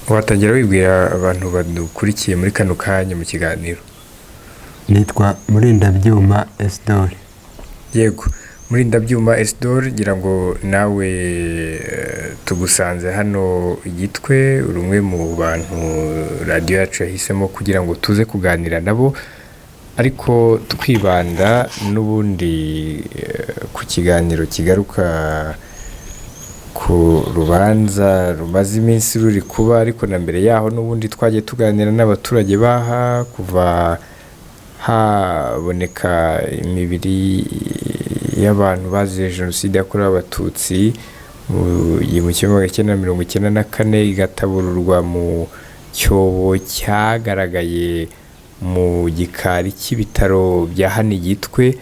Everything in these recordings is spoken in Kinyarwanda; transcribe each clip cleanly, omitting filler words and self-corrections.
watangira wibwira abantu badukurikiye muri kano kanya mu kiganiro? Nitwa Murindabyuma Isidore. Yego, Murindabyuma Isidore, ngira ngo nawe tugusanze hano Gitwe, uri umwe mu bantu radiyo yacu yahisemo kugira ngo tuze kuganira nabo, ariko twibanda n'ubundi ku kiganiro kigaruka ku rubanza rumaze iminsi ruri kuba, ariko na mbere yaho n'ubundi twagiye tuganira n'abaturage baha kuva haboneka imibiri y'abantu bazize jenoside yakorewe abatutsi mu 1994 igatabururwa mu cyobo cyagaragaye mu gikari cy'ibitaro bya hano Gitwe.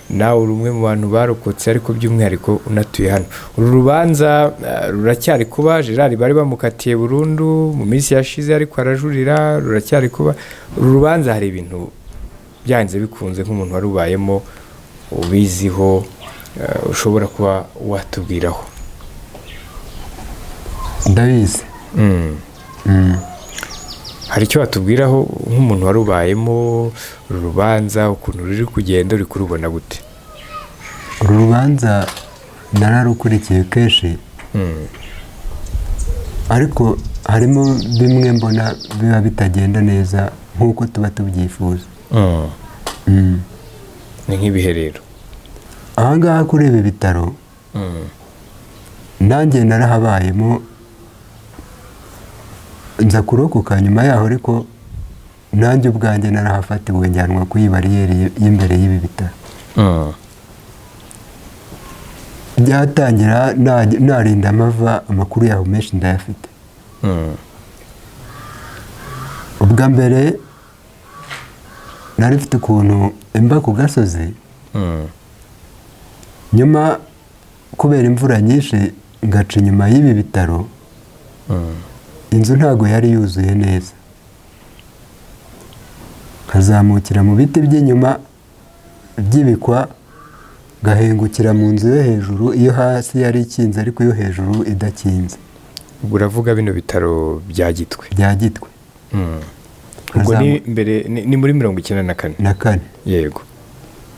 Nawe uri umwe mu bantu barokotse, ariko by'umwihariko unatuye hano. Uru rubanza ruracyari kuba. Gerard bari bamukatiye burundu mu minsi yashize, ariko arajurira, ruracyari kuba. Uru rubanza hari ibintu byanze bikunze nk'umuntu warubayemo ubiziho, ushobora kuba watubwiraho. Ndabizi. Hari icyo watubwiraho nk'umuntu warubayemo uru rubanza, ukuntu ruri kugenda, uri kurubona gute? Uru rubanza nararukurikiye kenshi, ariko harimo bimwe mbona biba bitagenda neza nk'uko tuba tubyifuza. Ni nk'ibihe rero? Aha ngaha kuri ibi bitaro nanjye narahabayemo, nza kurokoka nyuma yaho, ariko nanjye ubwanjye narahafatiwe njyanwa ku bariyeri y'imbere y'ibi bitaro. Byatangira narinda amava, amakuru yaho menshi ndayafite. Ubwa mbere nari mfite ukuntu mba ku gasozi, nyuma kubera imvura nyinshi ngaca inyuma y'ibi bitaro, inzu ntago yari yuzuye neza, nkazamukira mu biti by'inyuma by'ibikwa, gahengukira mu nzu yo hejuru, iyo hasi yari ikinze ariko iyo hejuru idakinze. Ubwo uravuga bino bitaro bya Gitwe? Bya Gitwe. Ubwo ni mbere, ni muri 1994? Yego.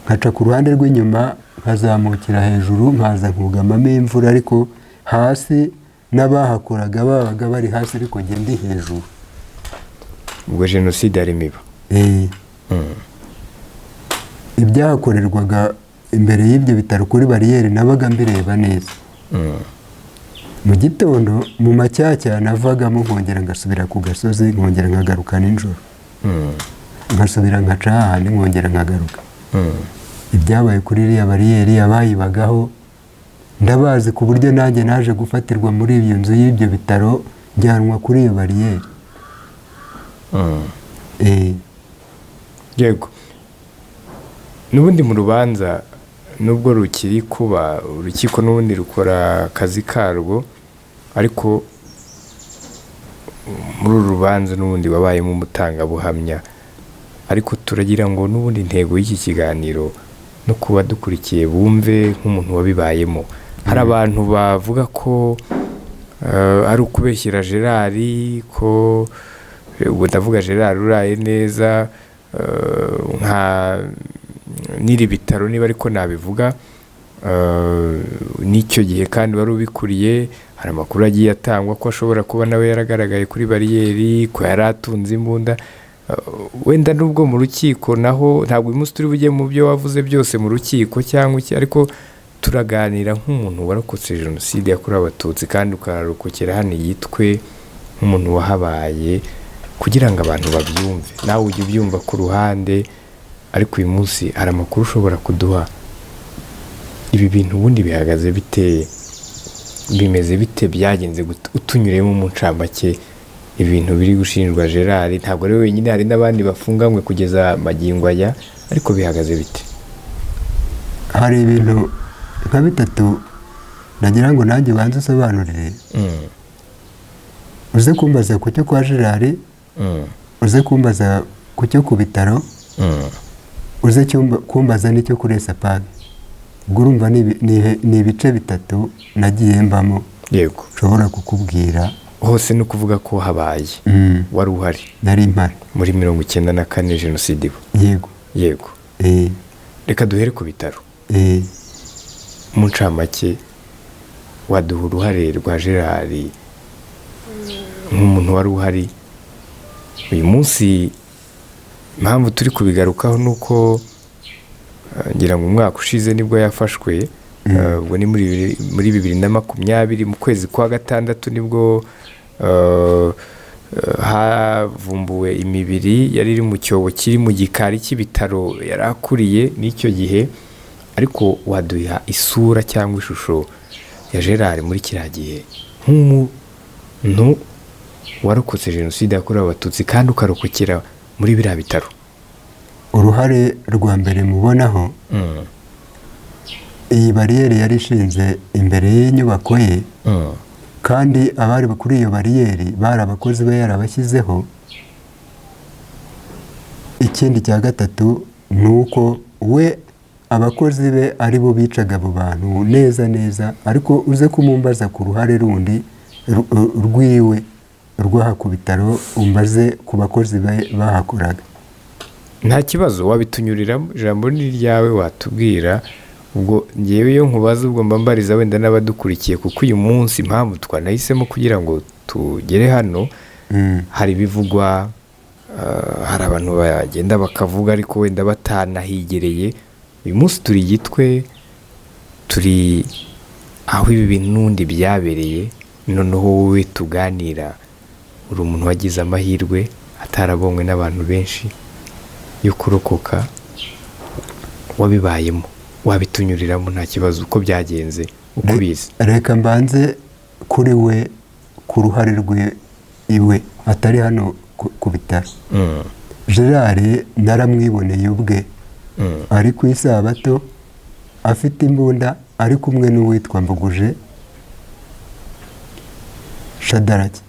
Nkaca ku ruhande rw'inyuma, nkazamukira hejuru, nkaza nkugamamo imvura, ariko hasi n'abahakoraga babaga bari hasi, ariko njye ndi hejuru. Ubwo jenoside yari miba? Ibyahakorerwaga imbere y'ibyo bitaro kuri bariyeri nabaga mbireba neza. Mu gitondo mu macyacya navagamo, nkongera ngasubira ku gasozi, nkongera nkagaruka nijoro, ngasubira nkaca ahandi, nkongera nkagaruka. Ibyabaye kuri iriya bariyeri abayibagaho ndabazi, ku buryo nanjye naje gufatirwa muri iyo nzu y'ibyo bitaro, njyanwa kuri iyo bariyeri. Yego. N'ubundi mu rubanza nubwo rukiri kuba, urukiko n'ubundi rukora akazi karwo, ariko muri uru rubanza n'ubundi wabayemo umutangabuhamya, ariko turagira ngo n'ubundi intego y'iki kiganiro no kuba dukurikiye bumve nk'umuntu wabibayemo. Hari abantu bavuga ko ari ukubeshyira Gerard, ko ubwo ndavuga Gerard uraye neza nka n'iri bitaro, niba ariko nabivuga, n'icyo gihe kandi wari ubikuriye. Hari amakuru agiye atangwa ko ashobora kuba nawe yaragaragaye kuri bariyeri, ko yari atunze imbunda. Wenda nubwo mu rukiko naho ntabwo umunsi turi bujye mu byo wavuze byose mu rukiko cyangwa iki, ariko turaganira nk'umuntu warokotse jenoside yakorewe abatutsi kandi ukararokokera hano Gitwe, nk'umuntu wahabaye, kugira ngo abantu babyumve, nawe ujye ubyumva ku ruhande. Ariko uyu munsi hari amakuru ushobora kuduha, ibi bintu ubundi bihagaze bite, bimeze bite, byagenze utunyuremo mu ncamake ibintu biri gushinjwa Gerard? Ntabwo rero wenyine, hari n'abandi bafunganywe kugeza magingo aya, ariko bihagaze bite? Hari ibintu nka bitatu nagira ngo nanjye banze usobanurire. Uze kumbaza ku cyo kwa Gerard, uze kumbaza ku cyo ku bitaro, uze kumbaza n'icyo kuri Sapag. Ubwo urumva ni ibice bitatu nagiye mbamo. Yego. Nshobora kukubwira hose ni ukuvuga ko habaye wari uhari nari mpari muri 1994 jenoside iba. yego yego reka duhere ku bitaro. mu ncamake waduha uruhare rwa Gerard nk'umuntu wari uhari uyu munsi. Impamvu turi kubigarukaho ni uko ngira ngo umwaka ushize nibwo yafashwe, ubwo ni muri 2020 mu kwezi kwa gatandatu nibwo havumbuwe imibiri yari iri mu cyobo kiri mu gikari cy'ibitaro yari akuriye n'icyo gihe. Ariko waduha isura cyangwa ishusho ya Gerard muri kiriya gihe nk'umuntu warokotse jenoside yakorewe abatutsi kandi ukarokokera muri biriya bitaro. uruhare rwa mbere mubonaho, iyi bariyeri yari ishinze imbere y'inyubako ye, kandi abari kuri iyo bariyeri bari abakozi be yarabashyizeho. Ikindi cya gatatu ni uko we abakozi be ari bo bicaga abo bantu neza neza, ariko uze kumumbaza ku ruhare rundi rwiwe rw'aha ku bitaro umbaze ku bakozi bahakoraga. Nta kibazo wabitunyuriramo, ijambo ni ryawe watubwira. Ubwo ngewe iyo nkubaza ubwo mbambariza wenda n'abadukurikiye, kuko uyu munsi impamvu twanahisemo kugira ngo tugere hano hari bivugwa, hari abantu bagenda bakavuga ariko wenda batanahigereye. Uyu munsi turi Gitwe, turi aho ibi bintu n'undi byabereye, noneho wowe tuganira uri umuntu wagize amahirwe atarabonywe n'abantu benshi yo kurokoka, wabibayemo, wabitunyuriramo nta kibazo uko byagenze uko ubizi. Reka mbanze kuri we, ku ruhare rwe iwe atari hano ku bitaro. Gerard naramwiboneye ubwe ari ku isabato afite imbunda ari kumwe n'uwitwa Mbuguje Shadaraki,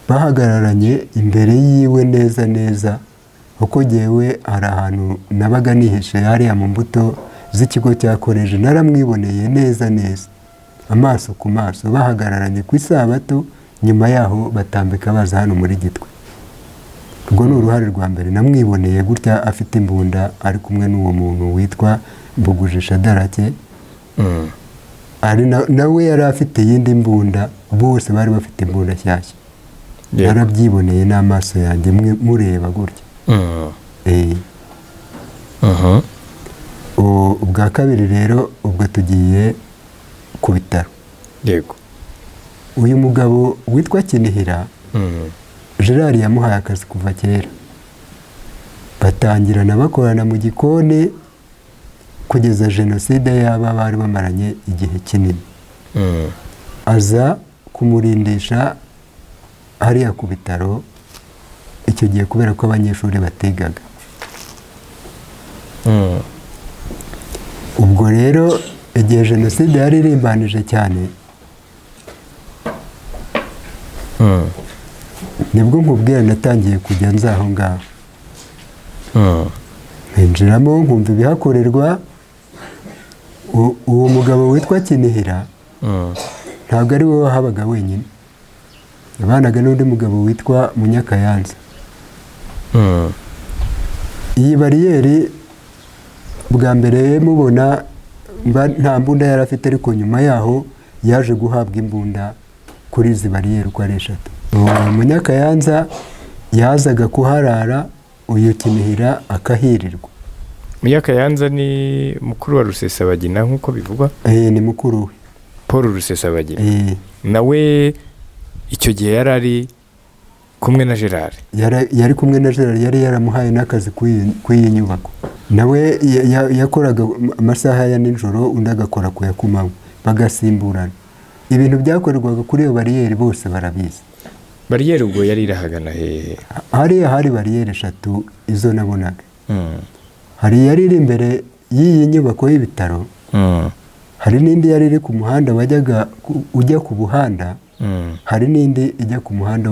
bahagararanye imbere yiwe neza neza. Uko jyewe hari ahantu nabaga nihishe hariya mu mbuto z'ikigo cya Koleji, naramwiboneye neza neza amaso ku maso, bahagararanye ku isabato. Nyuma yaho batambika baza hano muri Gitwe. Ubwo ni uruhare rwa mbere, namwiboneye gutya afite imbunda ari kumwe n'uwo muntu witwa Mbuguje Shadaraki. Nawe yari afite iyindi mbunda, bose bari bafite imbunda nshyashya. Narabyiboneye n'amaso yanjye mureba gutya. Ubwa kabiri rero ubwo tugiye ku bitaro. Yego. Uyu mugabo witwa Kinihira, Gerard yamuhaye akazi kuva kera, batangirana bakorana mu gikoni kugeza jenoside yaba bari bamaranye igihe kinini. Aza kumurindisha hariya ku bitaro icyo gihe kubera ko abanyeshuri batigaga. Ubwo rero igihe jenoside yari irimbanije cyane, nibwo nkubwira natangiye kujya nza aho ngaho, nkinjiramo nkumva ibihakorerwa. Uwo mugabo witwa Kinihira ntabwo ari we wahabaga wenyine, yabanaga n'undi mugabo witwa Munyakayanza. Iyi bariyeri bwa mbere mubona nta mbunda yari afite, ariko nyuma yaho yaje guhabwa imbunda kuri izi bariyeri uko ari 3. Munyakayanza yazaga kuharara, uyu Kinihira akahirirwa. Munyakayanza ni mukuru wa Rusesabagina nk'uko bivugwa? Ni mukuru we, Paul Rusesabagina. Nawe icyo gihe yari ari kumwe na Gerard? Yari kumwe na Gerard, yari yaramuhaye n'akazi kw'iyi nyubako. Nawe yakoraga amasaha ya nijoro, undi agakora ku ya kumanywa, bagasimburana. Ibintu byakorerwaga kuri iyo bariyeri bose barabizi. Bariyeri ubwo yari irahagana hehe? Hariya hari bariyeri 3 izo nabonaga. Hari yari iri imbere y'iyi nyubako y'ibitaro, hari n'indi yari iri ku muhanda wajyaga ujya ku buhanda, hari n'indi ijya ku muhanda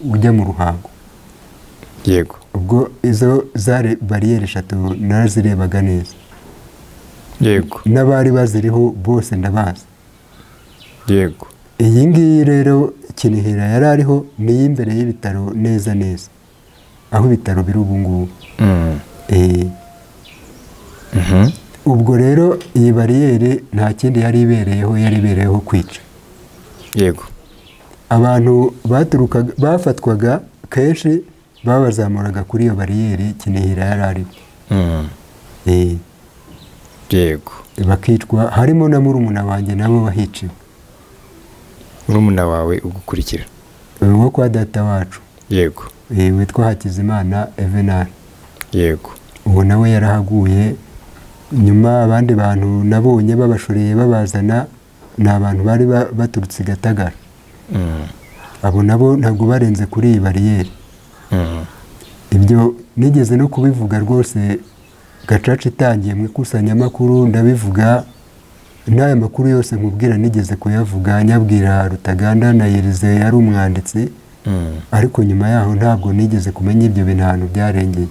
ujya mu Ruhango. Yego. Ubwo izo zari bariyeri 3 narazirebaga neza. Yego. N'abari baziriho bose ndabazi. Yego. iyi ngiyi rero Kinihira yari ariho ni imbere y'ibitaro neza neza aho ibitaro biri ubu ngubu. Ubwo rero iyi bariyeri nta kindi yari ibereyeho kwica. Yego. Abantu bafatwaga kenshi babazamuraga kuri iyo bariyeri Kinihira yari ariho. Yego. Bakicwa, harimo na murumuna wanjye nabo bahiciwe. Murumuna wawe ugukurikira? Wo kwa data wacu. Yego. Witwa Hakizimana Evenal. Yego. Uwo nawe yarahaguye. Nyuma abandi bantu nabonye babashoreye babazana ni abantu bari baturutse i Gatagara. Abo nabo ntabwo barenze kuri iyi bariyeri. Ibyo nigeze no kubivuga rwose Gacaca itangiye mu ikusanyamakuru ndabivuga, n'aya makuru yose nkubwira nigeze kuyavuga, nyabwira Rutaganda na Yerize yari umwanditsi, ariko nyuma yaho ntabwo nigeze kumenya ibyo bintu ahantu byarengeye.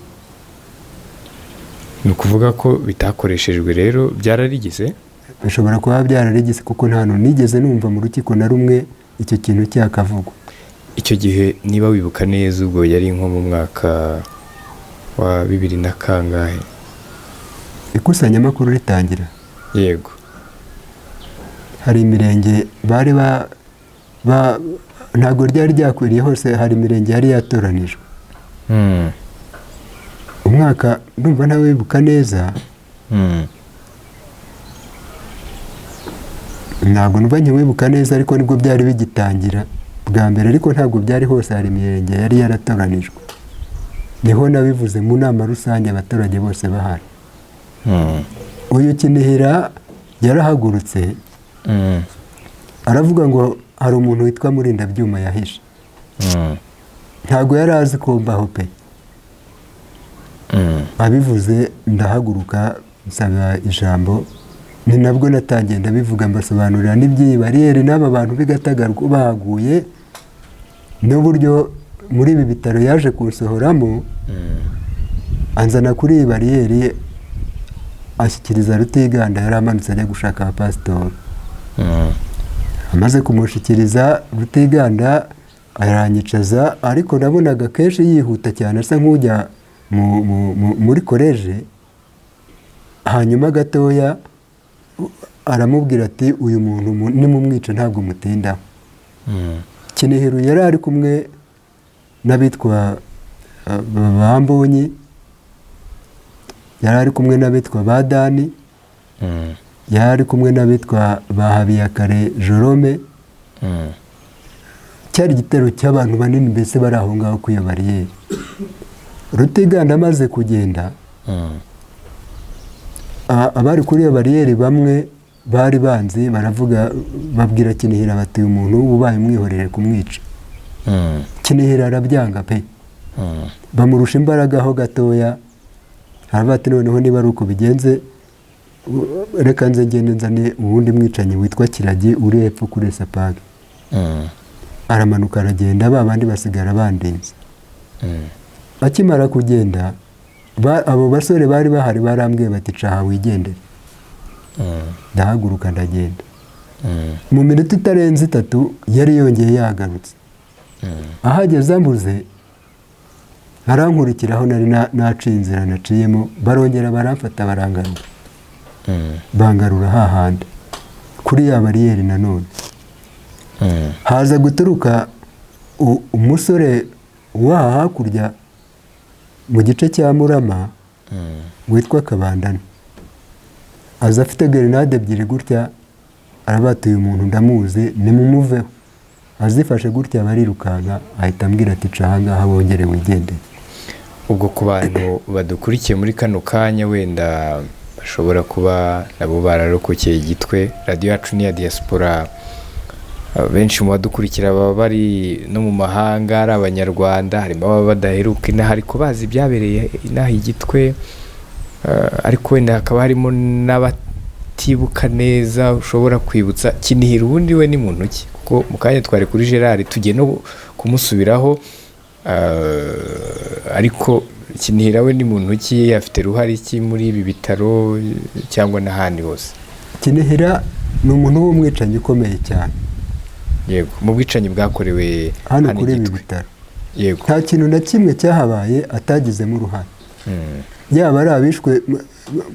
Ni ukuvuga ko bitakoreshejwe rero byararigise? Bishobora kuba byararigise kuko nta hantu nigeze numva mu rukiko na rumwe icyo kintu cyakavugwa. Icyo gihe niba wibuka neza ubwo yari nko mu mwaka wa 2000 na kangahe? Ikusanyamakuru ritangira. Yego. Hari imirenge bari ntabwo ryari ryakwiriye hose, hari imirenge yari yatoranijwe. Umwaka ndumva ntawe wibuka neza. Ntabwo numva nkiwibuka neza ariko nibwo byari bigitangira bwa mbere, ariko ntabwo byari hose, hari imirenge yari yaratoranijwe. Niho nabivuze mu nama rusange abaturage bose bahari. Uyu Kinihira yarahagurutse aravuga ngo hari umuntu witwa Murindabyuma yahishe. Ntabwo yari azi ko mbaho pe. Abivuze ndahaguruka nsaba ijambo, ni nabwo natangiye ndabivuga mbasobanurira n'iby'iyi bariyeri n'aba bantu b'Igatagara uko bahaguye n'uburyo muri ibi bitaro yaje kunsohoramo, anzana kuri iyi bariyeri ashyikiriza Rutiganda yari amanutse ajya gushaka abapasitori. Amaze kumushyikiriza Rutiganda aranyicaza, ariko nabonaga kenshi yihuta cyane asa nk'ujya muri koleje. Hanyuma gatoya aramubwira ati uyu muntu nimumwice ntabwo mutindaho. Kinihira yari ari kumwe n'abitwa Bambonyi, yari ari kumwe n'abitwa Badani, yari ari kumwe n'abitwa Habiyakare Jerome. Cyari igitero cy'abantu banini mbese bari aho ngaho ku iyo bariyeri. Rutiganda amaze kugenda, abari kuri iyo bariyeri bamwe bari banzi baravuga, babwira Kinihira bati uyu muntu ubaye umwihorere kumwica. Kinihira arabyanga pe. Bamurusha imbaraga ho gatoya, bati noneho niba ari uko bigenze reka nze ngende nzane uwundi mwicanyi witwa Kiragi uri hepfo kuri Sapage. Aramanuka aragenda, babandi basigara bandinze. Akimara kugenda abo basore bari bahari barambwiye bati caha wigendere. Ndahaguruka ndagenda. Mu minota itarenze 3 yari yongeye yagarutse. Ahageze ambuze arankurikiraho nari naciye inzira naciyemo, barongera baramfata barangarura. Bangarura hahandi kuri ya bariyeri nanone. Haza guturuka umusore waha hakurya mu gice cya Murama witwa Kabandana. Aza afite grenade ebyiri gutya, arabatuye umuntu ndamuzi nimumuveho. Azifashe gutya barirukanka, ahita ambwira ati cahanga bongere wigendere. Ubwo ku bantu badukurikiye muri kano kanya wenda bashobora kuba nabo bararokokeye Gitwe, radio yacu ni ya diaspora. Benshi mu badukurikira baba bari no mu mahanga, ari abanyarwanda, harimo ababa badaheruka inaha ariko bazi byabereye inaha Gitwe, ariko wenda hakaba harimo n'abatibuka neza ushobora kwibutsa. Kinihira ubundi we ni muntu ki? Kuko mu kanya twari kuri Gerard tugiye no kumusubiraho, ariko Kinihira we ni muntu ki, afite ruhari ki muri ibi bitaro cyangwa n'ahandi hose? Kinihira ni umuntu w'umwicanyi ukomeye cyane. yego mu bwicanyi bwakorewe hano kuri ibi Gitwe. bitaro Yego. nta kintu na kimwe cyahabaye atagizemo uruhare. Yaba ari abishwe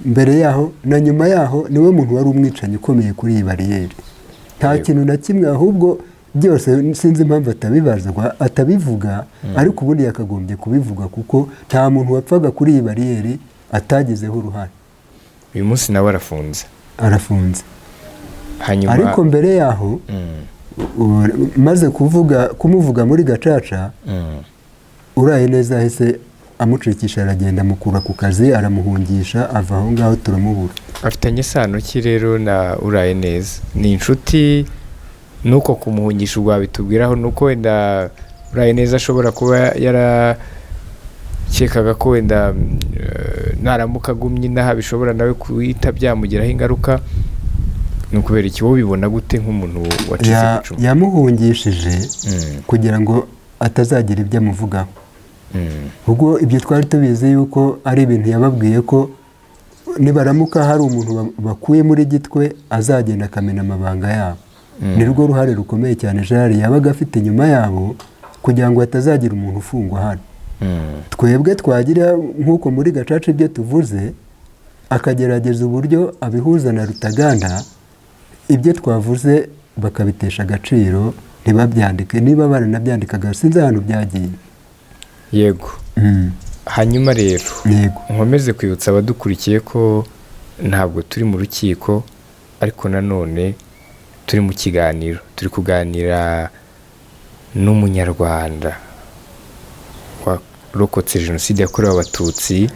mbere yaho na nyuma yaho, niwe muntu wari umwicanyi ukomeye kuri iyi bariyeri. Nta kintu na kimwe, ahubwo byose sinzi impamvu atabivuga, ariko ubundi yakagombye kubivuga, kuko nta muntu wapfaga kuri iyi bariyeri atagizeho uruhare. Uyu munsi nawe arafunze. Hanyuma ariko mbere yaho maze kumuvuga muri gacaca, uraye neza ahise amucikisha, aragenda amukura ku kazi, aramuhungisha, ava aho ngaho turamubura. afitanye isano ki rero na uraye neza? Ni inshuti? Nuko kumuhungisha ubwo bitubwiraho nuko wenda uraye neza ashobora kuba yarakekaga ko wenda naramuka agumye inaha bishobora nawe kuhita byamugiraho ingaruka. Ni ukubera iki wowe ubibona gute nk'umuntu wacize icumu? Yamuhungishije kugira ngo atazagira ibyo amuvugaho. Ubwo ibyo twari tubizi yuko ari ibintu yababwiye ko nibaramuka hari umuntu bakuye muri Gitwe azagenda akamena amabanga yabo. Ni rwo ruhare rukomeye cyane Gerard yabaga afite nyuma yabo, kugira ngo hatazagira umuntu ufungwa hano. Twebwe twagira nk'uko muri gacaca ibyo tuvuze, akagerageza uburyo abihuza na Rutaganda, ibyo twavuze bakabitesha agaciro, ntibabyandike. Niba baranabyandikaga sinzi ahantu byagiye. Yego. Hanyuma rero nkomeze kwibutsa abadukurikiye ko ntabwo turi mu rukiko, ariko nanone turi mu kiganiro, turi kuganira n'umunyarwanda warokotse jenoside yakorewe abatutsi,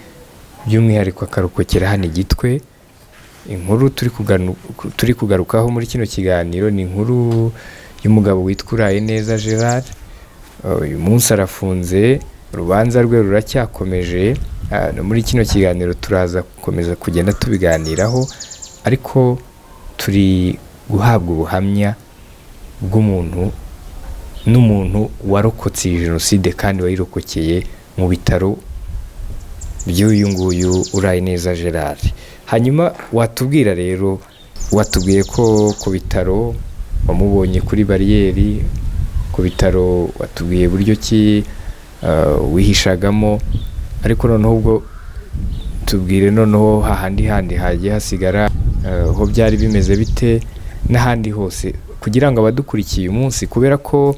by'umwihariko akarokokera hano Gitwe. Inkuru turi kugarukaho muri kino kiganiro ni inkuru y'umugabo witwa Uraye neza Gerard. Uyu munsi arafunze, urubanza rwe ruracyakomeje. Muri kino kiganiro turaza gukomeza kugenda tubiganiraho, ariko turi guhabwa ubuhamya bw'umuntu n'umuntu warokotse jenoside kandi wayirokokeye mu bitaro by'uyu nguyu Uraye neza Gerard. Hanyuma watubwira rero, watubwiye ko ku bitaro wamubonye kuri bariyeri, ku bitaro watubwiye buryo ki wihishagamo, ariko noneho ubwo tubwire noneho hahandi handi hagiye hasigara ho byari bimeze bite n'ahandi hose, kugira ngo abadukurikiye uyu munsi, kubera ko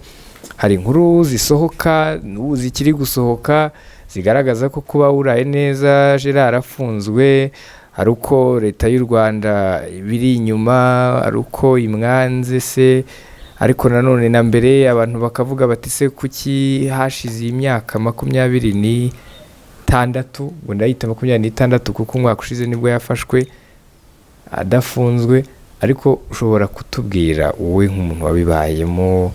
hari inkuru zisohoka n'ubu zikiri gusohoka zigaragaza ko kuba Uraye neza Gerard afunzwe ari uko leta y'u Rwanda biri inyuma, ari uko imwanze se. Ariko nanone na mbere abantu bakavuga bati se kuki hashize imyaka 26, ngo ndayita 26 kuko umwaka ushize nibwo yafashwe adafunzwe. Ariko ushobora kutubwira wowe nk'umuntu wabibayemo,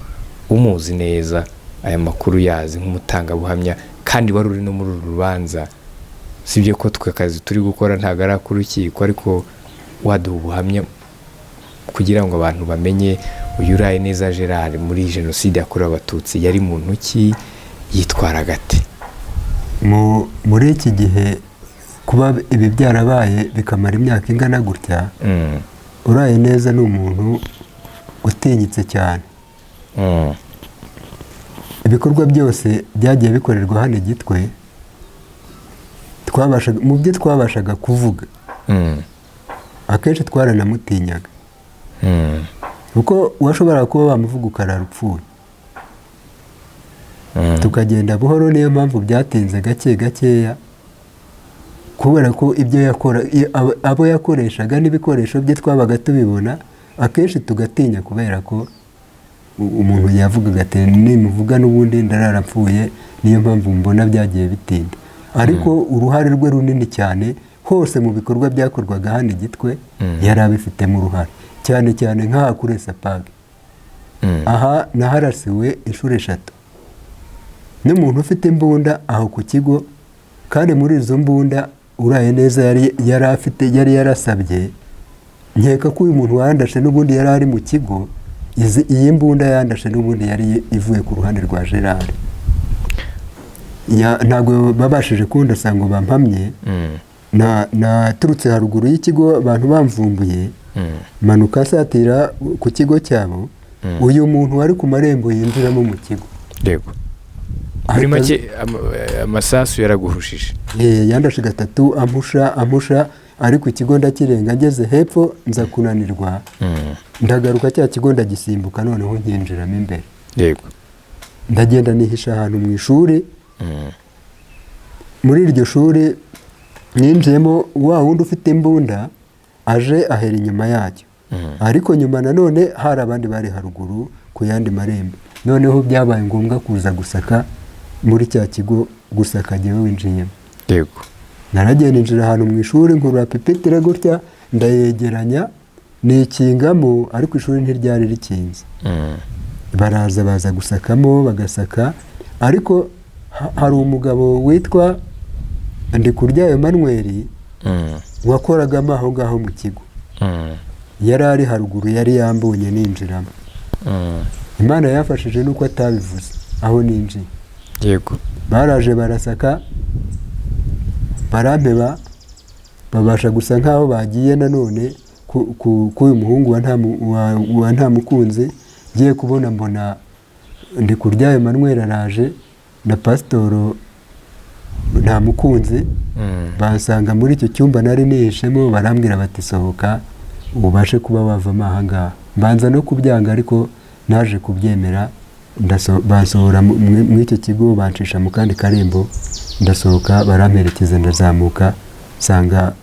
umuzi neza, aya makuru yazi nk'umutangabuhamya, kandi wari uri no muri uru rubanza, sibyo ko twe akazi turi gukora ntago ari ak'urukiko, ariko waduha ubuhamya kugira ngo abantu bamenye uyu Uraye neza Gerard muri jenoside yakorewe abatutsi yari muntu ki, yitwara gate. Muri iki gihe kuba ibi byarabaye bikamara imyaka ingana gutya, Uraye neza ni umuntu utinyitse cyane. Ibikorwa byose byagiye bikorerwa hano Gitwe, mu byo twabashaga kuvuga, akenshi twaranamutinyaga, kuko washobora kuba wamuvuga ukarara upfuye. Tukagenda buhoro, niyo mpamvu byatinze gake gakeya, kubera ko ibyo abo yakoreshaga n'ibikoresho bye twabaga tubibona, akenshi tugatinya, kubera ko umuntu yavugaga ati nimuvuga n'ubundi ndarara apfuye. Niyo mpamvu mbona byagiye bitinda, ariko uruhare rwe runini cyane hose mu bikorwa byakorwaga hano Gitwe yari abifitemo uruhare, cyane cyane nk'aha kuri Sapag. Aha naharasiwe inshuro 3 n'umuntu ufite imbunda aho ku kigo, kandi muri izo mbunda Uraye neza yari yarasabye. Nkeka ko uyu muntu wandashe n'ubundi yari ari mu kigo, iyi mbunda yandashe n'ubundi yari ivuye ku ruhande rwa Gerard. Ntabwo babashije kundasa ngo bampamye. Naturutse haruguru y'ikigo abantu bamvumbuye, manuka satira ku kigo cyabo, uyu muntu wari ku marembo yinjiramo mu kigo. Yego. Muri make amasasu yaraguhushije. Yandashe gatatu ampusha ariko ikigo ndakirenga, ngeze hepfo nza kunanirwa. Ndagaruka cya kigo ndagisimbuka, noneho nkinjiramo imbere. Yego. Ndagenda nihisha ahantu mu ishuri. Muri iryo shuri ninjiyemo, wa wundi ufite imbunda aje ahera inyuma yacyo. Ariko nyuma nanone hari abandi bari haruguru ku yandi marembo. Noneho byabaye ngombwa kuza gusaka muri cya kigo, gusaka jyewe winjiyemo. Yego. Naragenda ninjira ahantu mu ishuri, nkurura pipitire gutya ndayegeranya nikingamo, ariko ishuri ntiryari rikinze. Baza gusakamo, bagasaka, ariko hari umugabo witwa Ndikuryayo Emmanuel wakoragamo aho ngaho mu kigo. Yari ari haruguru, yari yambonye ninjiramo. Imana yafashije nuko atabivuze aho ninjiye. Yego. Baraje barasaka, barampeba, babasha gusa nkaho bagiye nanone k'uyu muhungu wa Ntamukunzi. Ngiye kubona mbona Ndikuryayo Emmanuel araje na Pasitoro Ntamukunzi. Bansanga muri icyo cyumba nari nihishemo, barambwira bati sohoka ubashe kuba wavamo aha ngaha. Mbanza no kubyanga, ariko naje kubyemera. Basohora mu icyo kigo, bancisha mu kandi karembo, ndasohoka, baramperekeza, ndazamuka, nsanga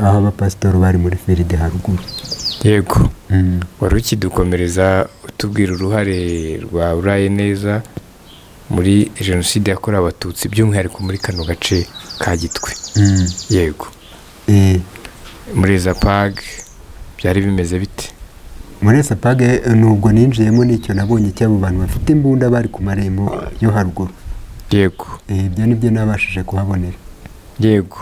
aho abapasitori bari muri feride haruguru. Yego. Wari ukidukomereza utubwira uruhare rwa Uraye Neza muri jenoside yakorewe Abatutsi, by'umwihariko muri kano gace ka Gitwe. Yego. Muri Zapag byari bimeze bite? Muri Zapag nubwo ninjiyemo, nicyo nabonye cy'abo bantu bafite imbunda bari ku marembo yo haruguru. Yego. Ibyo nibyo nabashije kuhabonera. Yego.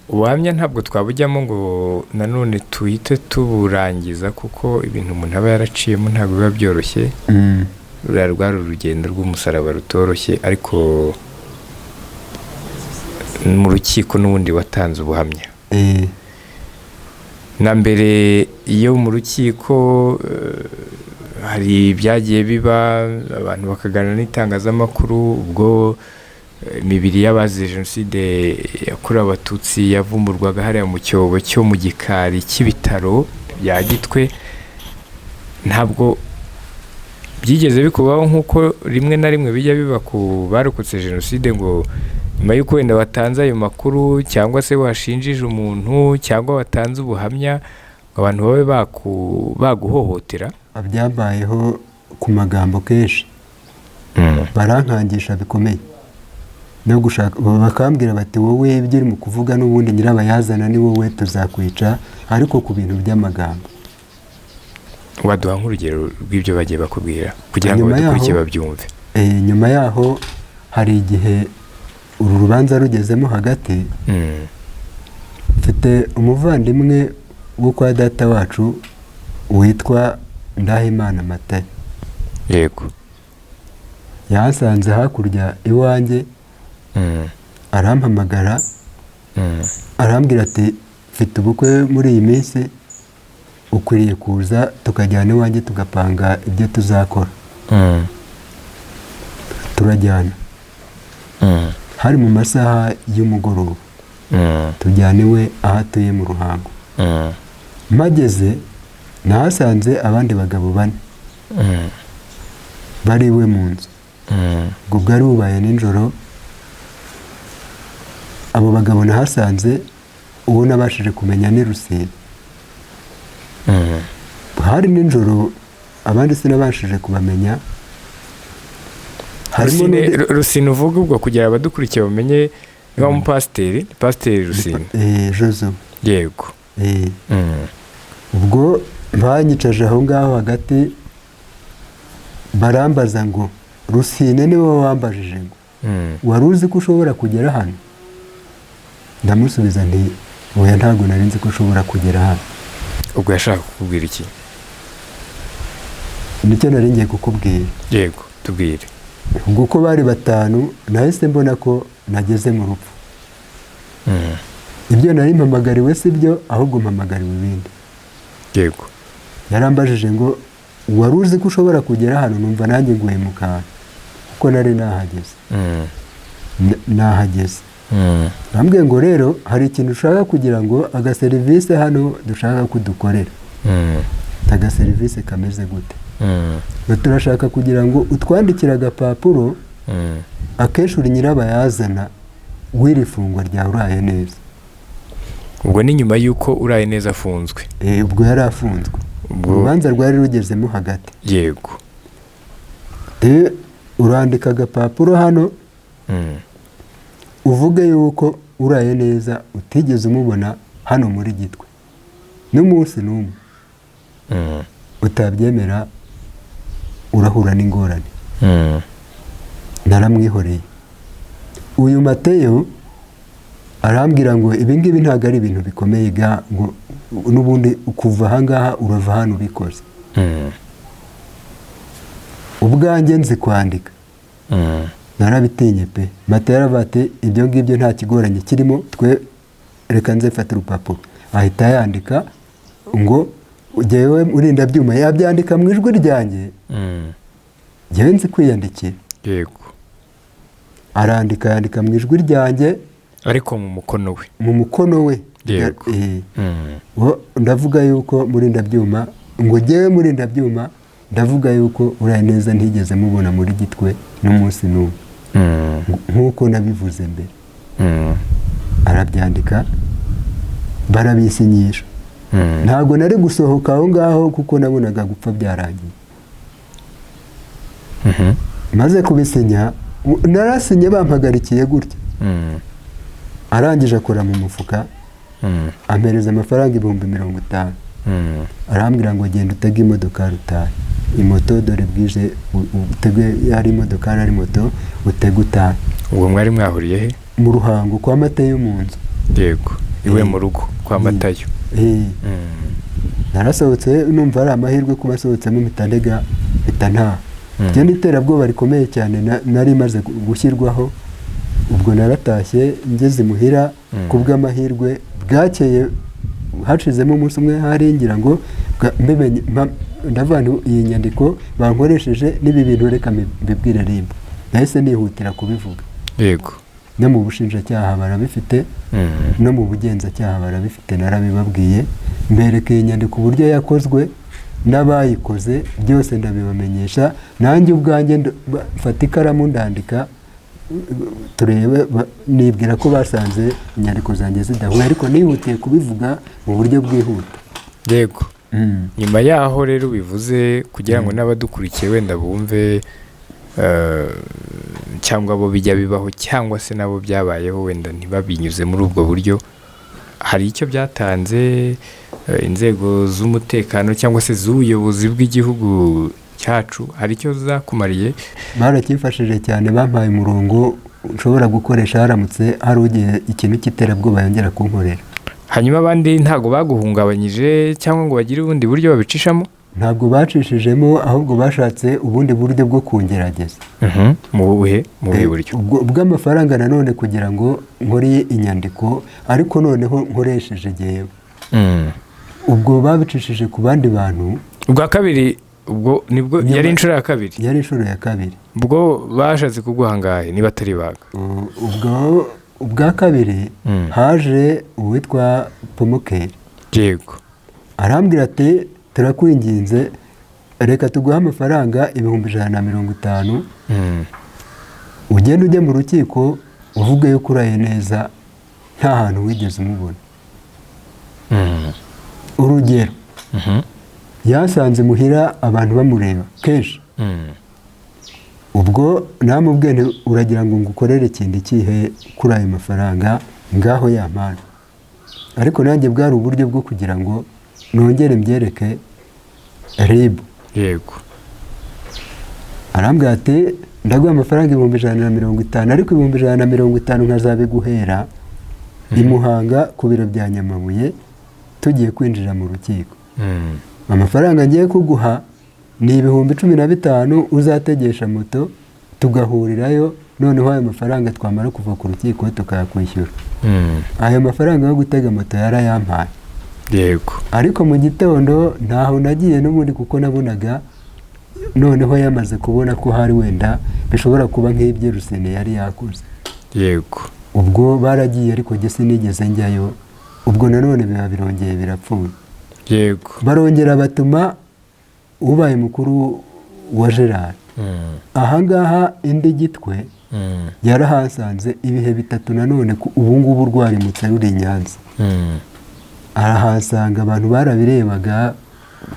Ubuhamya ntabwo twabujyamo ngo nanone tuhite tuburangiza, kuko ibintu umuntu aba yaraciyemo ntabwo biba byoroshye. Rwari urugendo rw'umusaraba rutoroshye, ariko mu rukiko n'ubundi watanze ubuhamya. Na mbere iyo mu rukiko hari ibyagiye biba, abantu bakaganira n'itangazamakuru, ubwo imibiri y'abazize jenoside yakorewe Abatutsi yavumburwaga hariya mu cyobo cyo mu gikari cy'ibitaro bya Gitwe. Ntabwo byigeze bikubaho nk'uko rimwe na rimwe bijya biba ku barokotse jenoside, ngo nyuma y'uko wenda watanze ayo makuru cyangwa se washinjije umuntu cyangwa watanze ubuhamya, ngo abantu babe baguhohotera? Byabayeho ku magambo kenshi. Barankangisha bikomeye, no gushaka, bakambwira bati wowe ibyo uri mu kuvuga n'ubundi nyirabayazana ni wowe, tuzakwica, ariko ku bintu by'amagambo. Waduha nk'urugero rw'ibyo bagiye bakubwira kugira ngo badukurikiye babyumve? Nyuma yaho hari igihe uru rubanza rugezemo hagati, mfite umuvandimwe wo kwa data wacu witwa Ndahimana Matayo. Yego. Yasanze hakurya iwanjye, arampamagara, arambwira ati mfite ubukwe muri iyi minsi, ukwiriye kuza tukajyana iwanjye tugapanga ibyo tuzakora. Turajyana. Hari mu masaha y'umugoroba. Tujyana iwe aho atuye mu Ruhango. Mpageze nahasanze abandi bagabo 4 bari iwe mu nzu. Ubwo bwari bubaye nijoro. Abo bagabo nahasanze, uwo nabashije kumenya ni Rusine. Hari nijoro, abandi sinabashije kubamenya. Rusine uvuga ubwo kugira abadukurikiye bamenye niba umupasiteri, Pasiteri Rusine? Jozo. Yego. Ubwo banyicaje aho ngaho hagati, barambaza ngo Rusine niwe wambajije ngo wari uzi ko ushobora kugera hano? Ndamusubiza nti oya, ntabwo nari nzi ko ushobora kugera hano. Ubwo yashaka kukubwira iki? Nicyo nari ngiye kukubwira. Yego, tubwire. Ubwo uko bari 5 nahise mbona ko nageze mu rupfu. Ibyo nari mpamagariwe si byo, ahubwo mpamagariwe ibindi. Yego. Yarambajije ngo wari uzi ko ushobora kugera hano, numva nanjye nguye mu kantu kuko nari nahageze. Nahageze bambwiye ngo rero hari ikintu ushaka kugira ngo agaserivisi hano dushaka kudukorera. Agaserivisi kameze gute? Turashaka kugira ngo utwandikire agapapuro akenshi uri nyirabayazana w'iri fungwa rya uraye neza. Ubwo ni nyuma y'uko uraye neza afunzwe? Ubwo yari afunzwe, urubanza rwari rugezemo hagati. Yego. Urandika agapapuro hano uvuge yuko uraye neza utigeze umubona hano muri Gitwe n'umunsi n'umwe. Utabyemera urahura n'ingorane. Naramwihoreye. Uyu Mateyo arambwira ngo ibi ngibi ntabwo ari ibintu bikomeye ga, ngo n'ubundi kuva ahangaha urava hano ubikoze. Ubwanjye nzi kwandika. Narabitinye pe. Mateyo aravate ibyo ngibyo nta kigoranye kirimo, twe reka nze mfate urupapuro. Ahita yandika ngo jyewe urinda byuma, yabyandika mu ijwi ryanjye. Jyewe nzi kwiyandikira. Yego. Arandika, yandika mu ijwi ryanjye ariko mu mukono we. Mu mukono we. Yego. Ndavuga yuko murinda byuma, ngo jyewe murinda byuma ndavuga yuko uraye neza ntigeze mubona muri Gitwe n'umunsi n'umwe. Nk'uko nabivuze mbere. Arabyandika barabisinyisha. Ntabwo nari gusohoka aho ngaho kuko nabonaga gupfa byarangiye. Maze kubisinya narasinye bampagarikiye gutya. Arangije akora mu mufuka ampereza amafaranga 50,000. Arambwira ngo genda utege imodoka rutahe. Imoto dore bwije utege, yari imodoka ari moto utege utahe. Ubwo mwari mwahuriye he? Mu Ruhango kwa Mateyo mu nzu. Yego. Iwe mu rugo kwa Mateyo. Narasohotse numva ari amahirwe kuba asohotsemo mitandega bitana. Genda iterabwoba rikomeye cyane nari maze gushyirwaho. Ubwo naratashye ngeze muhira kubw'amahirwe bwakeye hacizemo umunsi umwe hari ngira ngo ndavana iyi nyandiko bankoresheje n'ibi bintu reka mbibwire rimwe. Nahise nihutira kubivuga. Yego. No mu bushinjacyaha barabifite, no mu bugenzacyaha barabifite, narabibabwiye mbereke iyi nyandiko uburyo yakozwe n'abayikoze byose ndabibamenyesha. Nanjye ubwanjye mfata ikaramu ndandika turebe, nibwira ko basanze inyandiko zanjye zidahuye ariko nihutiye kubivuga mu buryo bwihuta. Yego. Nyuma yaho rero bivuze kugira ngo n'abadukurikiye wenda bumve cyangwa bo bijya bibaho cyangwa se nabo byabayeho wenda ntibabinyuze muri ubwo buryo, hari icyo byatanze inzego z'umutekano cyangwa se z'ubuyobozi bw'igihugu cyacu, hari icyo zakumariye? Barakifashije cyane, bampaye umurongo nshobora gukoresha haramutse hari ugiye ikintu cy'iterabwoba yongera kunkorera. Hanyuma abandi ntago baguhungabanyije cyangwa ngo bagire ubundi buryo babicishamo? Ntabwo bacishijemo, ahubwo bashatse ubundi buryo bwo kungerageza. Mu buhe buryo? Bw'amafaranga nanone kugira ngo nkore inyandiko ariko noneho nkoresheje jyewe. Ubwo babicishije ku bandi bantu. Ubwa kabiri ubwo nibwo yari inshuro ya kabiri? Yari inshuro ya kabiri. Ubwo bashatse kuguhangaye niba atari baga? Ubwo ubwa kabiri haje uwitwa Pomokeri. Yego. Arambwira ati turakwinginze reka tuguha amafaranga 150,000. Ugenda ujye mu rukiko uvuge yuko uraye neza nta hantu wigeze umubona. Urugero, yasanze muhira abantu bamureba kenshi. Ubwo namubwiye uragira ngo ngukorere ikindi kihe kuri ayo mafaranga ngaho yampana. Ariko nanjye bwari uburyo bwo kugira ngo nongere mbyereke RIB. Yego. Arambwira ati ndaguha amafaranga 150,000 ariko 150,000 nkazabiguhera i Muhanga ku biro bya Nyamabuye tugiye kwinjira mu rukiko. Amafaranga ngiye kuguha ni 15,000 uzategesha moto tugahurirayo, noneho ayo mafaranga twamara kuva ku rukiko tukayakwishyura. Ayo mafaranga yo gutega moto yarayampaye. Yego. Ariko mu gitondo ntaho nagiye n'ubundi kuko nabonaga noneho yamaze kubona ko hari wenda bishobora kuba nk'ibyo Rusine yari yakoze. yego Ubwo baragiye ariko jye sinigeze njyayo, ubwo nanone biba birongeye birapfuye. yego Barongera batuma ubaye mukuru wa Gerard. Ahangaha indi Gitwe yarahasanze ibihe bitatu nanone ubu ngubu rwarimutse ruri i Nyanza. Arahasanga abantu barabirebaga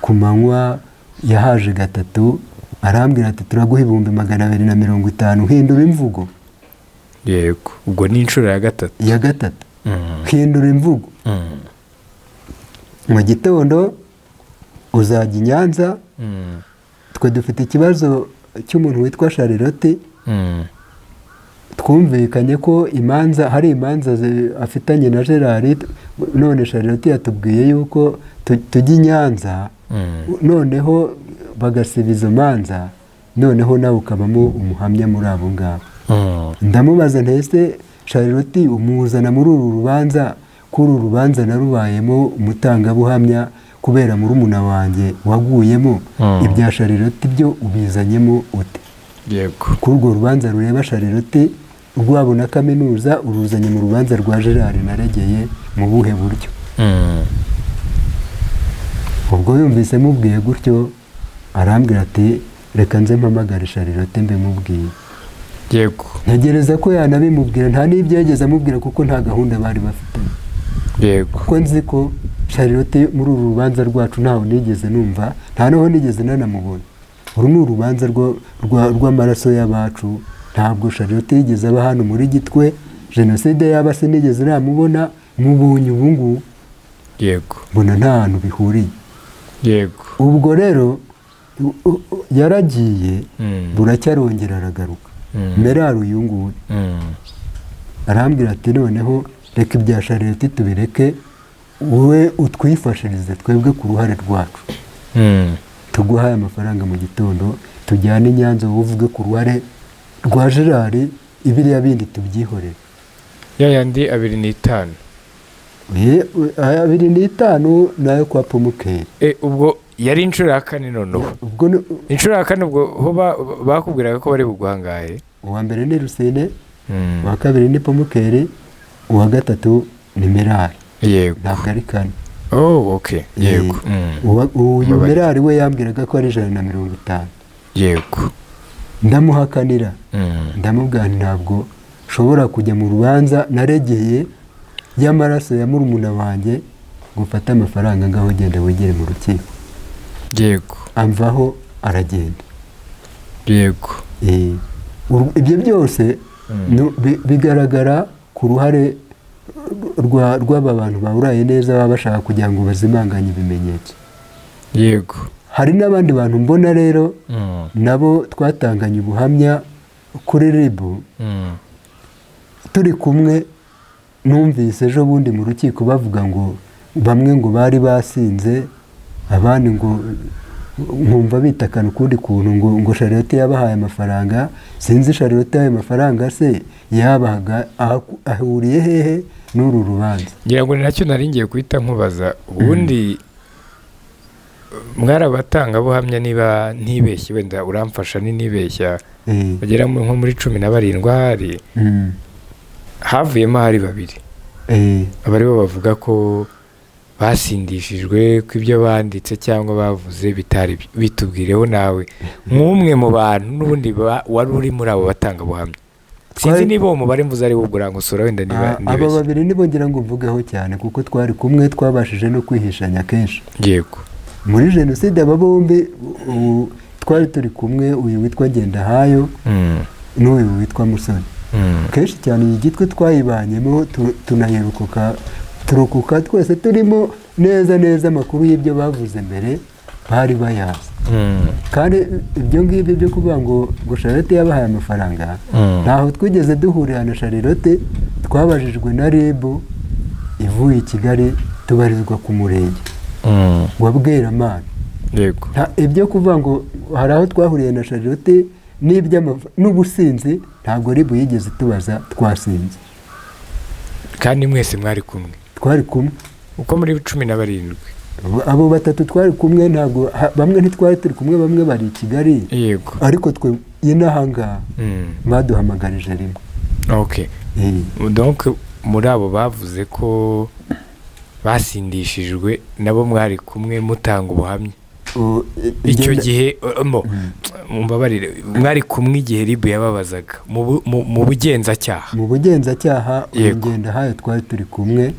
ku manywa, yahaje gatatu arambwira ati turaguha 250 hindura imvugo. yego ubwo ni inshuro ya gatatu hindura imvugo. Mu gitondo uzajya i Nyanza, twe dufite ikibazo cy'umuntu witwa Charlotte. Twumvikanye ko hari imanza afitanye na Gerard, none Charlotte yatubwiye yuko tujya i Nyanza, noneho bagasiba izo manza, noneho nawe ukabamo umuhamya muri abo ngabo. Ndamubaza ntese Charlotte umuzana muri uru rubanza, kuri uru rubanza narubayemo umutangabuhamya kubera murumuna wanjye waguyemo, ibya Charlotte byo ubizanyemo ute? yego Kuri urwo rubanza rureba Charlotte rwabo na kaminuza uruzanye mu rubanza rwa Gerard naregeye mu buhe buryo? Ubwo yumvise mubwiye gutyo arambwira ati reka nze mpamagare Charlotte mbe mubwiye. yego Ntegereza ko yanabimubwira, nta n'ibyo yageze amubwira kuko nta gahunda bari bafitanye. yego Kuko nzi ko Charlotte muri uru rubanza rwacu ntaho nigeze numva, nta naho nigeze nanamubona. Uru ni urubanza rw'amaraso y'abacu, ntabwo Charlotte yigeze aba hano muri Gitwe, jenoside yaba sinigeze namubona, mubonye ubu ngubu. yego Mbona nta hantu bihuriye. yego Ubwo rero yaragiye, buracyarongera aragaruka. Merari uyu nguyu arambwira ati noneho reka ibya Charlotte tubireke, wowe utwifashirize twebwe ku ruhare rwacu. Tuguhaye amafaranga mu gitondo, tujyane i Nyanza wowe uvuge ku ruhare rwa Gerard, ibiriya bindi tubyihorere. ya yandi 25 25 nayo kwa Pomukeri. ubwo yari inshuro ya 4 noneho. Ubwo inshuro ya 4 ubwo ho bakubwiraga ko bari buguhangaye. uwa mbere ni Rusine, uwa kabiri ni Pomukeri, uwa gatatu ni Merari. yego ntabwo ari kane. okay yego uyu Merari we yambwiraga ko ari 150. yego ndamuhakanira, ndamubwira ntabwo ushobora kujya mu rubanza naregeye y'amaraso ya murumuna wanjye gufata amafaranga ngaho genda wegere mu rukiko. yego Amvaho aragenda. yego ibyo byose bigaragara ku ruhare rw'aba bantu bahuraye neza baba bashaka kugira ngo bazimanganye ibimenyetso. yego hari n'abandi bantu mbona rero nabo twatanganye ubuhamya kuri RIB. Turi kumwe numvise ejo bundi mu rukiko bavuga ngo bamwe ngo bari basinze, abandi ngo nkumva bitakana ukundi kuntu ngo Charlotte yabahaye amafaranga. Sinzi Charlotte yabahaye amafaranga se yabahaga ahuriye hehe n'uru rubanza? ngira ngo nacyo nari ngiye guhita nkubaza ubundi mwarabatangabuhamya niba ntibeshye, wenda uramfasha nibeshya, bagera nko muri 17 hari havuyemo hari 2 abari bo bavuga ko basindishijwe ko ibyo banditse cyangwa bavuze bitari bitubwireho nawe nk'umwe mu bantu n'ubundi wari uri muri abo batangabuhamya. Sinzi niba uwo mubare mvuze ari wo gurankosora wenda niba aba babiri nibo ngira ngo mvugeho cyane kuko twari kumwe, twabashije no kwihishanya kenshi. yego muri jenoside aba bombi twari turi kumwe, uyu witwa Ngendahayo n'uyu witwa Musoni. Kenshi cyane iyi Gitwe twayibanyemo turokoka twese turimo neza amakuru y'ibyo bavuze mbere bari bayazi. Kandi ibyo ngibyo byo kuvuga ngo Charlotte yabahaye amafaranga ntaho twigeze duhurira na Charlotte. Twabajijwe na RIB ivuye i Kigali tubarizwa ku murenge wa Bweramana. yego ibyo kuvuga ngo hari aho twahuriye na Charlotte n'ubusinzi ntabwo RIB yigeze tubaza twasinze. kandi mwese mwari kumwe? Twari kumwe uko muri 17. abo batatu twari kumwe ntabwo bamwe ntitwari turi kumwe, bamwe bari i Kigali, yego, ariko twe inahangaha baduhamagarije rimwe. okay. Donc muri abo bavuze ko basindishijwe nabo mwari kumwe mutanga ubuhamya icyo gihe, mumbabarire, mwari kumwe igihe ribu yababazaga mu bugenzacyaha? Mu bugenzacyaha urugendo hayo twari turi kumwe.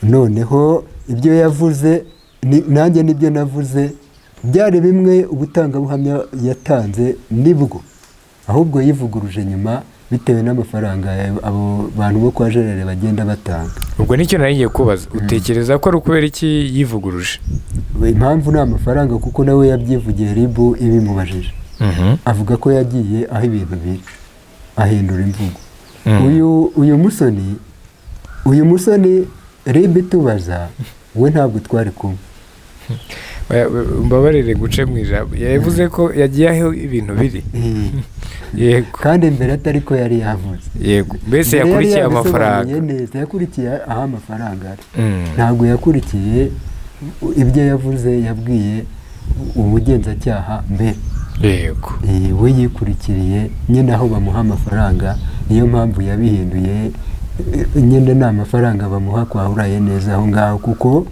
Noneho ibyo yavuze nanjye nibyo navuze, byari bimwe ubutangabuhamya yatanze nibwo, ahubwo yivuguruje nyuma bitewe n'amafaranga abo bantu bo kwa Gerard bagenda batanga. Ubwo nicyo nari ngiye kubaza, utekereza ko ari ukubera iki yivuguruje? Impamvu ni amafaranga, kuko nawe yabyivugiye ribu ibimubajije. Avuga ko yagiye aho ibintu biri, ahindura imvugo. uyu musoni ribu itubaza, we ntabwo twari kumwe. Mbabarire guce mu ijambo, yavuze ko yagiye aho ibintu biri. Yego, kandi mbere atari ko yari yavuze. Yego, mbese yakurikiye amafaranga. Yakurikiye aho amafaranga ari, ntabwo yakurikiye ibyo yavuze. Yabwiye ubugenzacyaha mbere. Yego, we yikurikiriye nyine aho bamuha amafaranga, niyo mpamvu yabihinduye. Nyine nta mafaranga bamuha kwahuraye neza aho ngaho, kuko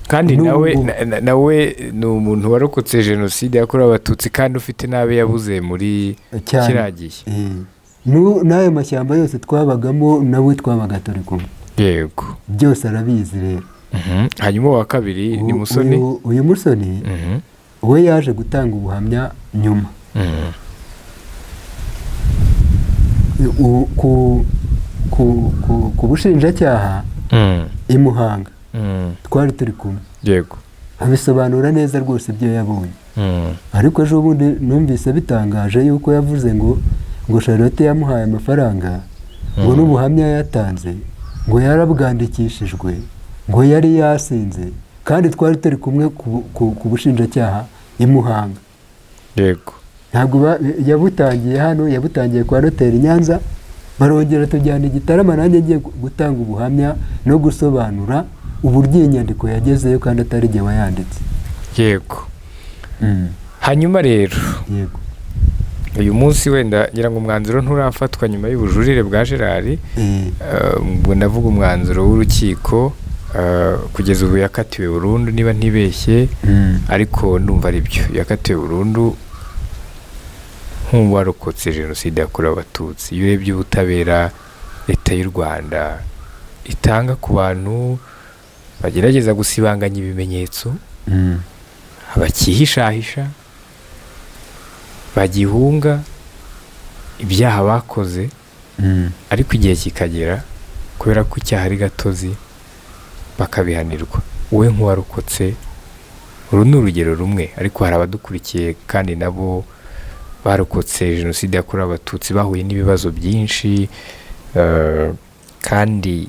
kandi nawe ni umuntu warokotse jenoside yakorewe abatutsi, kandi ufite n'abe yabuze muri kiriya gihe. N'ayo mashyamba yose twabagamo nawe twabaga turi kumwe. Yego, byose arabizi rero. Hanyuma uwa kabiri ni Musoni. Uyu Musoni we yaje gutanga ubuhamya nyuma. Ku bushinjacyaha i Muhanga twari turi kumwe. Yego, abisobanura neza rwose ibyo yabonye. Ariko ejo bundi numvise bitangaje yuko yavuze ngo Charlotte yamuhaye amafaranga, ngo n'ubuhamya yatanze ngo yarabwandikishijwe, ngo yari yasinze, kandi twari turi kumwe ku bushinjacyaha i Muhanga. Yego, ntabwo yabutangiye hano, yabutangiye kwa Noteri Nyanza, barongera tujyana i Gitarama, nanjye ngiye gutanga ubuhamya no gusobanura uburyo iyi nyandiko yagezeyo kandi atari jye wayanditse. Yego. Hanyuma rero, yego, uyu munsi wenda ngira ngo umwanzuro nturafatwa nyuma y'ubujurire bwa Gerard. Ubwo ndavuga umwanzuro w'urukiko, kugeza ubu yakatiwe burundu niba ntibeshye, ariko ndumva ari byo, yakatiwe burundu nk'uwarokotse jenoside yakorewe abatutsi. Iyo urebye ubutabera leta y'u Rwanda itanga ku bantu bagerageza gusibanganya ibimenyetso, abakihishahisha, bagihunga ibyaha bakoze, ariko igihe kikagera kubera ko icyaha ari gatozi bakabihanirwa. Wowe nk'uwarokotse, uru ni urugero rumwe, ariko hari abadukurikiye kandi nabo barokotse jenoside yakorewe abatutsi, bahuye n'ibibazo byinshi, kandi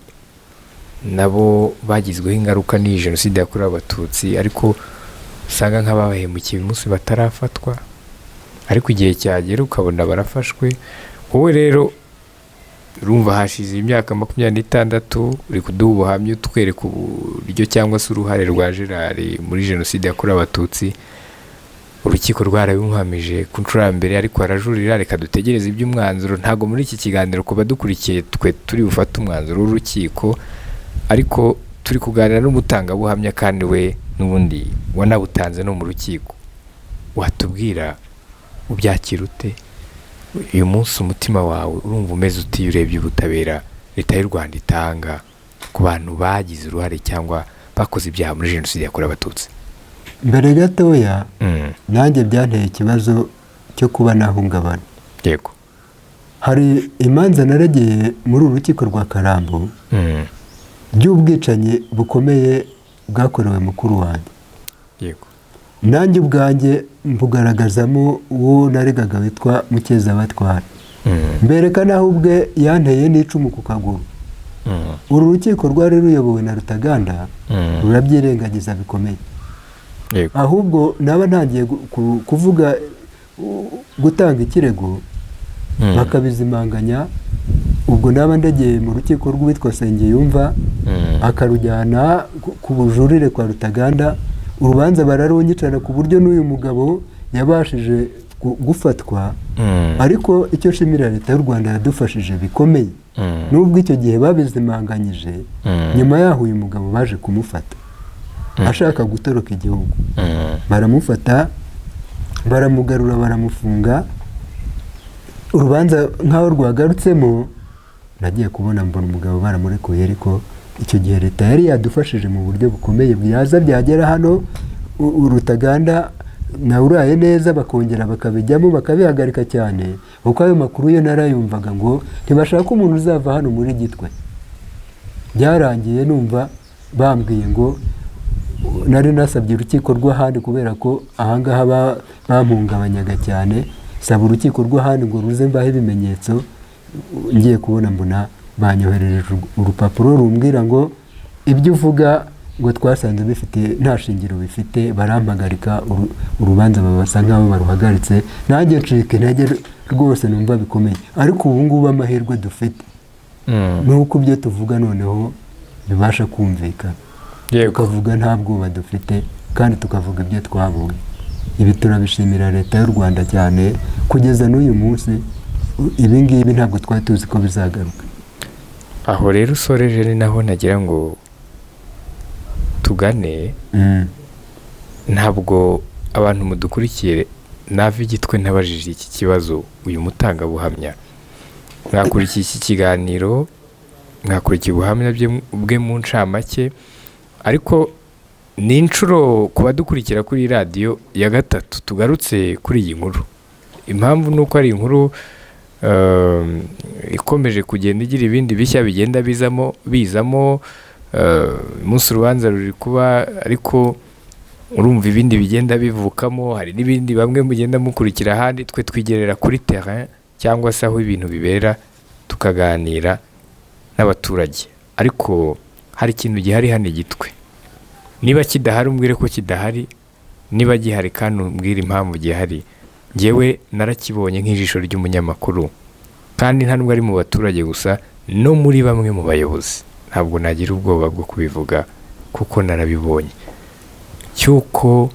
nabo bagizweho ingaruka n'iyi jenoside yakorewe abatutsi, ariko usanga nk'ababahemukiye umunsi batarafatwa, ariko igihe cyagera ukabona barafashwe. Wowe rero urumva hashize imyaka 26 uri kuduha ubuhamya utwereka uburyo cyangwa se uruhare rwa Gerard muri jenoside yakorewe abatutsi. Urukiko rwarabimuhamije ku nshuro ya mbere, ariko arajurira. Reka dutegereze iby'umwanzuro. Ntago muri iki kiganiro kuba dukurikiye twe turi bufate umwanzuro w'urukiko, ariko turi kuganira n'umutangabuhamya, kandi we n'ubundi wanabutanze no mu rukiko. Watubwira ubyakira ute uyu munsi? Umutima wawe urumva umeze uti urebye ubutabera leta y'u Rwanda itanga ku bantu bagize uruhare cyangwa bakoze ibyaha muri jenoside yakorewe abatutsi? Mbere gatoya nanjye byanteye ikibazo cyo kuba nahungabana. Yego, hari imanza naregeye muri urukiko rwa Karambo by'ubwicanyi bukomeye bwakorewe mukuru wanjye. yego, nanjye ubwanjye mbugaragazamo uwo naregaga witwa Mukezabatwara. mbereka naho ubwe yanteye n'icumu ku kaguru. uru rukiko rwari ruyobowe na Rutaganda, rurabyirengagiza bikomeye. ahubwo naba ntangiye kuvuga gutanga ikirego bakabizimanganya ubwo naba ndegeye mu rukiko rw'uwitwa Nsengiyumva akarujyana ku bujurire kwa Rutaganda, urubanza bararunyicara ku buryo n'uyu mugabo yabashije gufatwa. Ariko icyo shimira leta y'u Rwanda yadufashije bikomeye, nubwo icyo gihe babizimanganyije, nyuma yaho uyu mugabo baje kumufata ashaka gutoroka igihugu, baramufata baramugarura baramufunga. Urubanza nk'aho rwagarutsemo nagiye kubona mbona umugabo baramurekuye, ariko icyo gihe leta yari yadufashije mu buryo bukomeye, byaza byagera hano Rutaganda nawe uraye neza bakongera bakabijyamo bakabihagarika cyane, kuko ayo makuru yo narayumvaga ngo ntibashaka umuntu uzava hano muri Gitwe. Byarangiye numva bambwiye ngo nari nasabye urukiko rw'ahandi kubera ko ahangaha bamungabanyaga cyane, saba urukiko rw'ahandi ngo ruze mbahe ibimenyetso. Ngiye kubona mbona banyoherereje urupapuro rumbwira ngo ibyo uvuga ngo twasanze bifite nta shingiro bifite, barampagarika urubanza babasa nk'aho baruhagaritse. Nanjye ncika intege rwose, numva bikomeye. Ariko ubu ngubu amahirwe dufite nuko ibyo tuvuga noneho bibasha kumvikana, tukavuga nta bwoba dufite kandi tukavuga ibyo twabonye. Ibi turabishimira leta y'u Rwanda cyane, kugeza n'uyu munsi ibi ngibi ntabwo twari tuzi ko bizagaruka. Aho rero usoreje ni naho nagira ngo tugane. Ntabwo abantu mudukurikiye nava Igitwe ntabajije iki kibazo uyu mutangabuhamya. Mwakurikiye iki kiganiro, mwakurikiye ubuhamya bwe mu ncamake, ariko ni inshuro ku badukurikira kuri radiyo ya gatatu tugarutse kuri iyi nkuru. Impamvu ni uko ari inkuru ikomeje kugenda igira ibindi bishya bigenda bizamo. Umunsi urubanza ruri kuba, ariko urumva ibindi bigenda bivukamo. Hari n'ibindi bamwe mugenda mukurikira ahandi, twe twigerera kuri terrain cyangwa se aho ibintu bibera tukaganira n'abaturage. Ariko hari ikintu gihari hano Igitwe. Niba kidahari umbwire ko kidahari, niba gihari kandi umbwire impamvu gihari. Njyewe narakibonye nk'ijisho ry'umunyamakuru, kandi nta nubwo ari mu baturage gusa, no muri bamwe mu bayobozi. Ntabwo nagira ubwoba bwo kubivuga kuko narabibonye, cyuko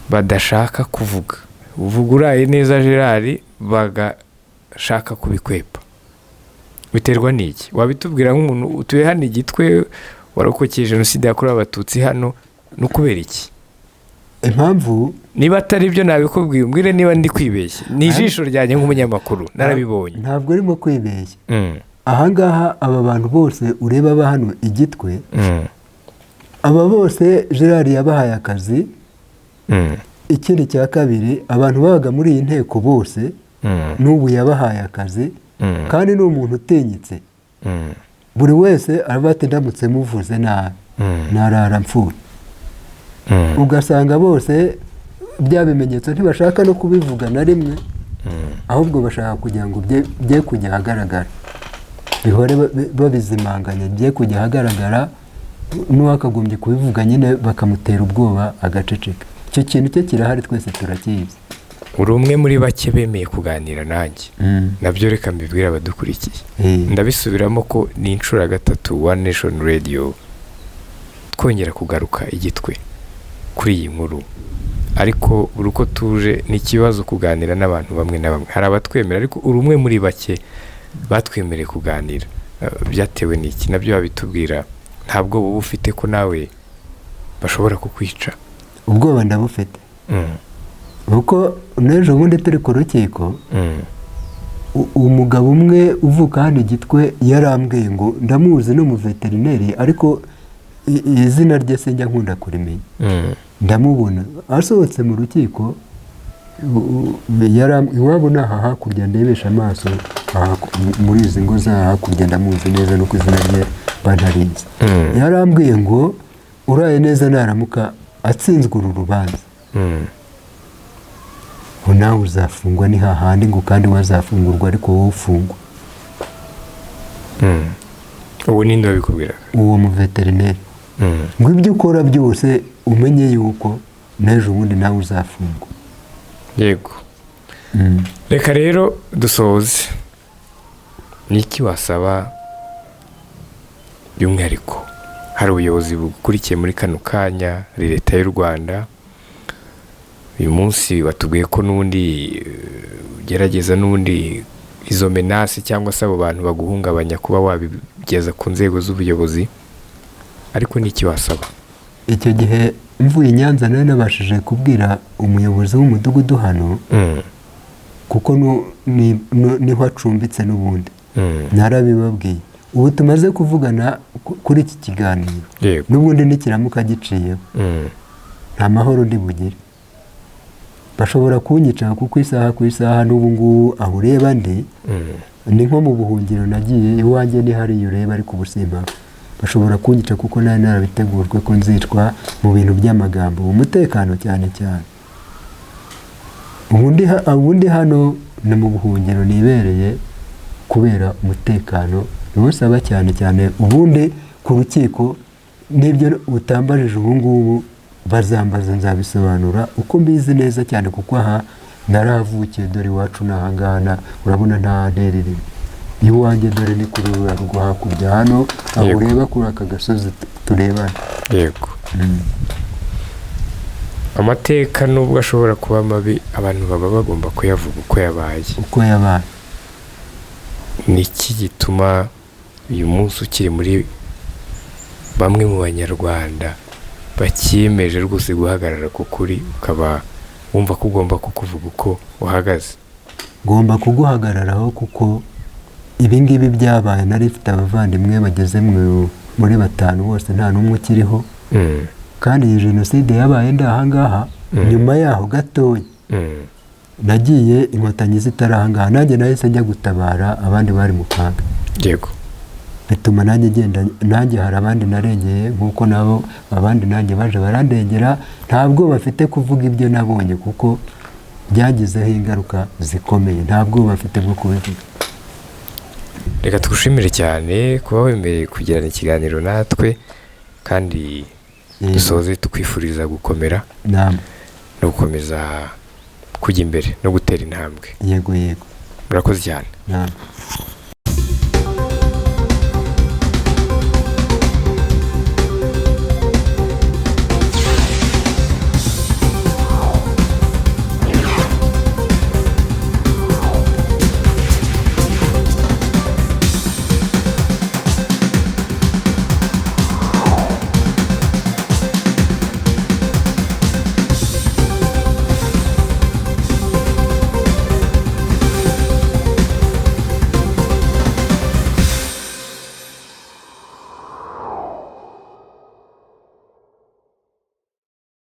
badashaka kuvuga. Uvuga uraye neza Gerard bagashaka kubikwepa. Biterwa n'iki? Wabitubwira nk'umuntu utuye hano Igitwe, warokokeye jenoside yakorewe abatutsi hano, no kubera iki? Impamvu niba atari byo nabikubwiye, umbwire niba ndi kwibeshya. Ni ijisho ryanjye nk'umunyamakuru, narabibonye. Ntabwo arimo kwibeshya. Ahangaha aba bantu bose ureba ba hano Igitwe, aba bose Gerard yabahaye akazi. Ikindi cya kabiri, abantu babaga muri iyi nteko bose n'ubu yabahaye akazi, kandi ni umuntu utinyitse. Buri wese araba ati ndamutse muvuze nabi narara mpfuye. Ugasanga bose bya bimenyetso ntibashaka no kubivuga na rimwe, ahubwo bashaka kugira ngo bye kujya ahagaragara, bihore babizimanganya, bye kujya ahagaragara. N'uwakagombye kubivuga nyine bakamutera ubwoba agaceceka. Icyo kintu cye kirahari, twese turakizi. Uri umwe muri bake bemeye kuganira nanjye. Nabyo reka mbibwira abadukurikiye. Ndabisubiramo ko ni inshuro ya gatatu One Nation Radio twongera kugaruka Igitwe kuri iyi nkuru. Ariko buri uko tuje ni ikibazo kuganira n'abantu bamwe na bamwe. Hari abatwemera, ariko uri umwe muri bake batwemereye kuganira. Byatewe n'iki? Nabyo babitubwira. Ntabwo uba ufite ko nawe bashobora kukwica? Ubwoba ndabufite. Kuko n'ejo bundi turi ku rukiko, umugabo umwe uvuka hano Igitwe yarambwiye ngo ndamuzi no mu veterineri, ariko izina rye sinjya nkunda kurimenya. Ndamubona asohotse mu rukiko, iwabo ni aha hakurya, ndebesha amaso muri izi ngo za hakurya, ndamuzi neza no ku izina rye bantarizi. Yarambwiye ngo uraye neza naramuka atsinzwe uru rubanza, nawe uzafungwa ni hahandi, ngo kandi wazafungurwa ariko wowe ufungwa. Uwo ninde wabikubwira? Uwo mu veterineri. Ngo ibyo ukora byose umenye yuko n'ejo bundi nawe uzafungwa. Yego. Reka rero dusoze. ni iki wasaba by'umwihariko hari ubuyobozi bukurikiye muri kano kanya ari leta y'u Rwanda uyu munsi batubwiye ko n'ubundi ugerageza n'ubundi izo menasi cyangwa se abo bantu baguhungabanya kuba wabigeza ku nzego z'ubuyobozi ariko ni iki wasaba? icyo gihe mvuye i Nyanza nari nabashije kubwira umuyobozi w'umudugudu hano kuko niho acumbitse n'ubundi narabibabwiye. Ubu tumaze kuvugana kuri iki kiganiro n'ubundi nikiramuka giciyeho nta mahoro ndi bugire. Bashobora kunyica kuko isaha ku isaha n'ubu ngubu aho ureba ndi ni nko mu buhungiro nagiye iwanjye ni hariya ureba ariko ubusimba bashobora kunyica kuko nari narabitegurwe ko nzicwa mu bintu by'amagambo umutekano cyane cyane. Ubundi hano ni mu buhungiro nibereye kubera umutekano niwusaba cyane cyane. Ubundi ku rukiko n'ibyo utambajije ubu ngubu bazambaza nzabisobanura uko mbizi neza cyane kuko aha narahavukiye dore iwacu n'ahangana urabona nta nterereye iwanjye dore ni kuri rwo hakurya hano aho ureba kuri aka gasozi turebana. Yego. Amateka nubwo ashobora kuba mabi abantu baba bagomba kuyavuga uko yabaye. Ni iki gituma uyu munsi ukiri muri bamwe mu banyarwanda bakiyemeje rwose guhagarara ku kuri ukaba wumva ko ugomba kukuvuga uko uhagaze? Ngomba kuguhagararaho kuko ibi ngibi byabaye nari mfite abavandimwe bageze muri 5 bose nta n'umwe ukiriho kandi iyi jenoside yabaye ndahangaha nyuma yaho gatoya nagiye inkotanyi zitarahangaha nanjye nahise njya gutabara abandi bari mu kaga. Yego. Bituma nanjye genda nanjye hari abandi narengeye nkuko nabo abandi nanjye baje barandengera ntabwo bafite kuvuga ibyo nabonye kuko byagizeho ingaruka zikomeye ntabwo bafite bwo kubivuga. Reka tugushimire cyane kuba wemereye kugirana ikiganiro natwe kandi dusoze tukwifuriza gukomera no gukomeza kujya imbere no gutera intambwe. Yego. Murakoze cyane.